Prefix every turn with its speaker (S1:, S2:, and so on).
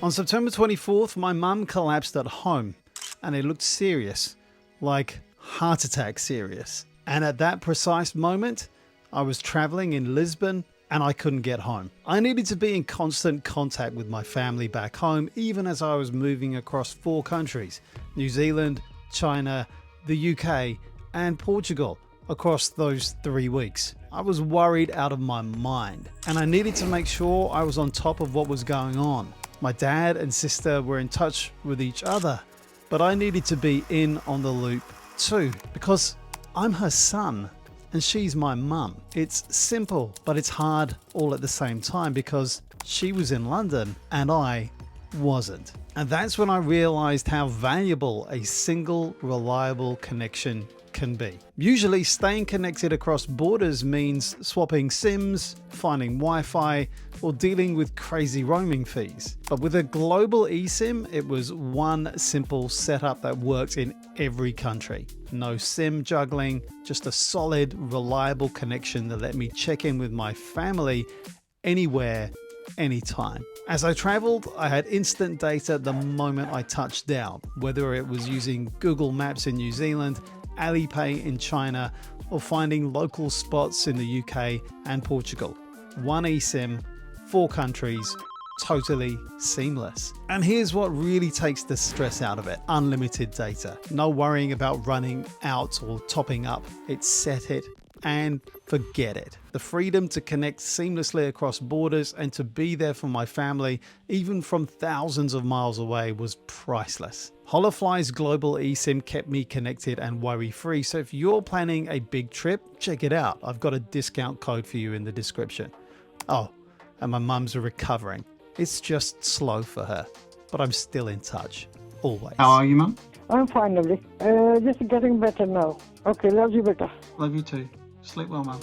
S1: On September 24th, my mum collapsed at home and it looked serious, like heart attack serious. And at that precise moment, I was traveling in Lisbon and I couldn't get home. I needed to be in constant contact with my family back home, even as I was moving across 4 countries, New Zealand, China, the UK, and Portugal, across those 3 weeks. I was worried out of my mind, and I needed to make sure I was on top of what was going on. My dad and sister were in touch with each other, but I needed to be in on the loop too, because I'm her son and she's my mum. It's simple, but it's hard all at the same time because she was in London and I wasn't. And that's when I realized how valuable a single, reliable connection can be. Usually staying connected across borders means swapping SIMs, finding Wi-Fi, or dealing with crazy roaming fees. But with a global eSIM, it was one simple setup that worked in every country. No SIM juggling, just a solid, reliable connection that let me check in with my family anywhere, anytime. As I traveled, I had instant data the moment I touched down, whether it was using Google Maps in New Zealand, Alipay in China, or finding local spots in the UK and Portugal. One eSIM, 4 countries, totally seamless. And here's what really takes the stress out of it: unlimited data. No worrying about running out or topping up. It's set it and forget it. The freedom to connect seamlessly across borders and to be there for my family, even from thousands of miles away, was priceless. Holofly's global eSIM kept me connected and worry-free, so if you're planning a big trip, check it out. I've got a discount code for you in the description. Oh, and my mum's recovering. It's just slow for her, but I'm still in touch, always.
S2: How are you, Mum?
S3: I'm fine, lovely. Just getting better now. Okay, love you better.
S2: Love you too. Sleep well, Mum.